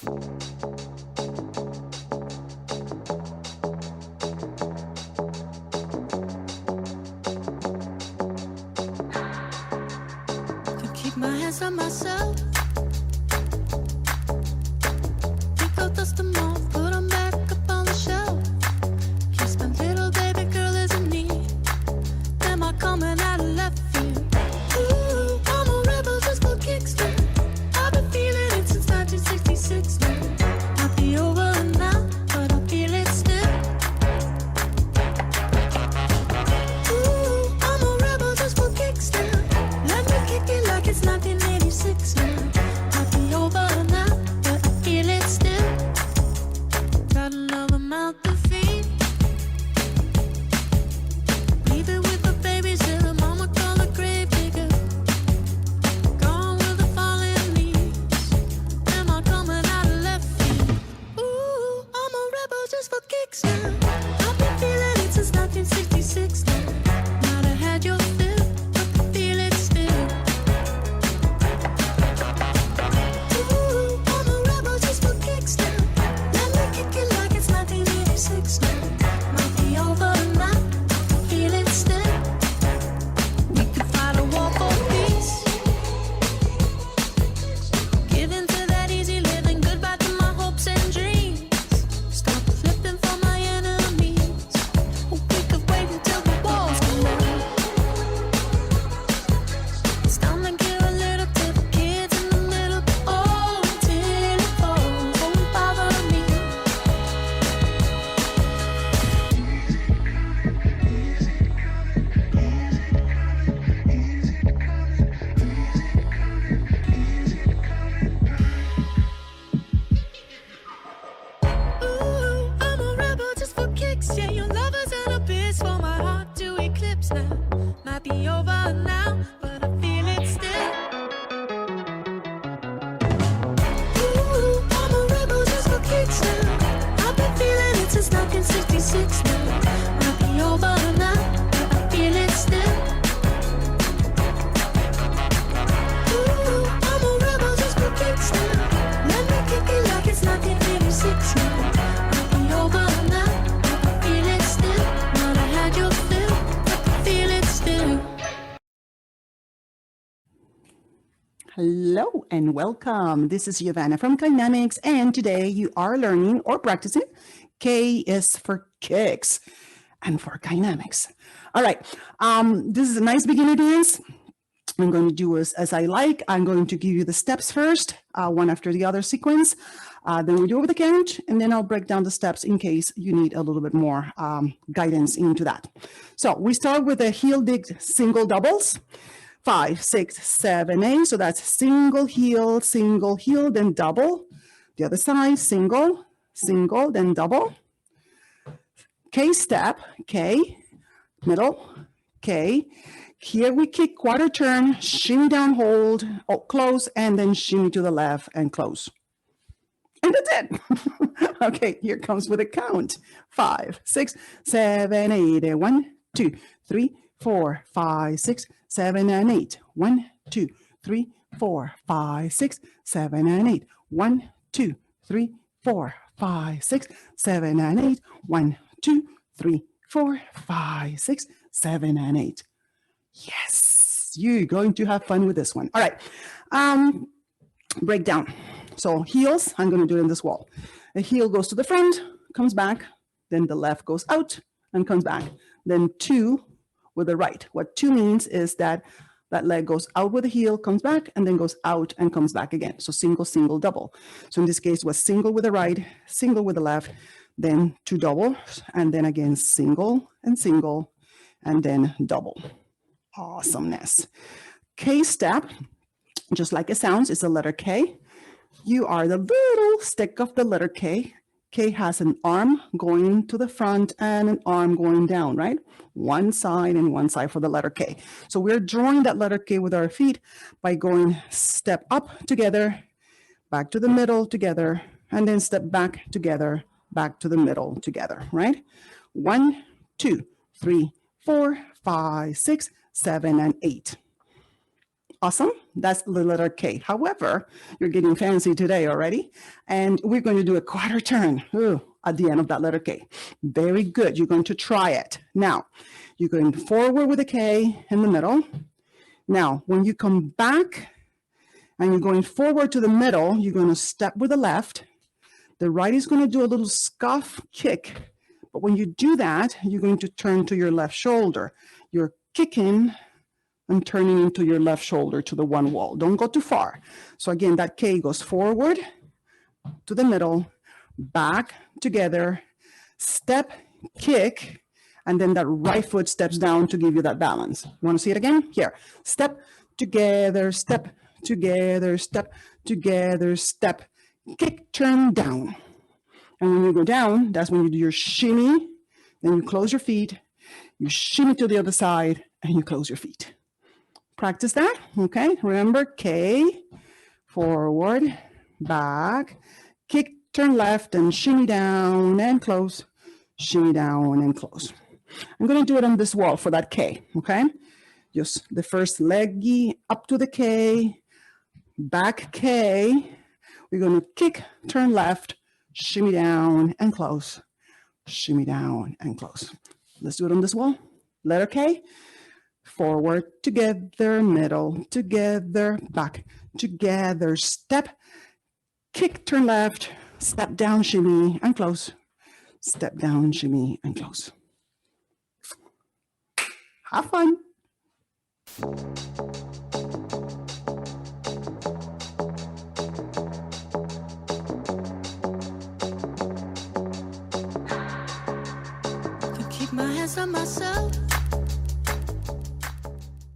To keep my hands on myself. Pick out dust them off, put them back up on the shelf. Kiss my little baby girl is in need. Am I coming out of left field? Ooh, I'm a rebel just for kicks now. I've been feeling it since 1966 now. Might be over now, but I feel it still. Ooh, I'm a rebel just for kicks now. Let me kick it like it's 1986 now. Might be over now, but I feel it still. Got another mouth to feed. Leave it with the babies till the mama call a grave digger. Gone with the fallen leaves. Am I coming out of left field? Ooh, I'm a rebel just for kicks now. I've been feeling it since 1966 now. Might have had your fill, but I feel it still. Ooh, I'm a rebel just for kicks now. Let me kick it like it's 1986 now. Might be over now, I feel it still. We could fight a war for peace. Give in to that easy living, goodbye to my hopes and dreams. Stop flipping for my enemies. We could wait until the walls come down. It's time to give a little to the kids in the middle. Oh, until it falls, won't bother me. Ooh, I'm a rebel just for kicks. Yeah, your lovers and a bitch for my heart to eclipse now. Might be over now, but I feel it still. Ooh, I'm a rebel just for kicks now. I've been feeling it since 1966 now. Might be over now, but I feel it still. Ooh, I'm a rebel just for kicks now. Let me kick it like it's 1986 now. Might be over now, but I feel it still. Might have had your fill, but I feel it still. Hello and welcome. This is Giovanna from Dynamics, and today you are learning or practicing K is for kicks and for dynamics. All right, this is a nice beginner dance. I'm going to do as I like. I'm going to give you the steps first, one after the other sequence. Then we do over the count, and then I'll break down the steps in case you need a little bit more guidance into that. So we start with the heel dig single doubles. 5, 6, 7, 8. So that's single, heel, then double. The other side, single, single, then double. K step, K, middle, K. Here we kick quarter turn, shimmy down, hold, close, and then shimmy to the left and close. And that's it. Okay, here comes with a count. 5, 6, 7, 8. 1, 2, 3, 4, 5, 6, 7, and 8. 1, 2, 3, 4, 5, 6, 7, and 8. 1, 2, 3, 4, 5, 6, 7, and 8. 1, 2, 3, 4, 5, 6, 7, and 8. Yes, you're going to have fun with this one. All right, breakdown. So heels, I'm going to do it in this wall. The heel goes to the front, comes back, then the left goes out and comes back. Then 2 with the right. What 2 means is that that leg goes out with the heel, comes back, and then goes out and comes back again. So single, single, double. So in this case, it was single with the right, single with the left, then 2 doubles, and then again single, and then double. Awesomeness. K step, just like it sounds, it's the letter K. You are the little stick of the letter K. K has an arm going to the front and an arm going down, right? One side and one side for the letter K. So we're drawing that letter K with our feet by going step up together, back to the middle together, and then step back together, back to the middle together, right? 1, 2, 3, 4, 5, 6, 7, and 8. Awesome. That's the letter K. However, you're getting fancy today already. And we're going to do a quarter turn at the end of that letter K. Very good. You're going to try it. Now, you're going forward with a K in the middle. Now, when you come back and you're going forward to the middle, you're going to step with the left. The right is going to do a little scuff kick. But when you do that, you're going to turn to your left shoulder. You're kicking and turning into your left shoulder to the one wall. Don't go too far. So again, that K goes forward to the middle, back together, step, kick, and then that right foot steps down to give you that balance. You want to see it again? Here. Step, together, step, together, step, together, step, kick, turn, down. And when you go down, that's when you do your shimmy, then you close your feet, you shimmy to the other side, and you close your feet. Practice that, okay? Remember, K, forward, back, kick, turn left, and shimmy down and close, shimmy down and close. I'm gonna do it on this wall for that K, okay? Just the first leggy up to the K, back K. We're gonna kick, turn left, shimmy down and close, shimmy down and close. Let's do it on this wall. Letter K. Forward, together, middle, together, back, together, step, kick, turn left, step down, shimmy, and close. Step down, shimmy, and close. Have fun. Can keep my hands on myself.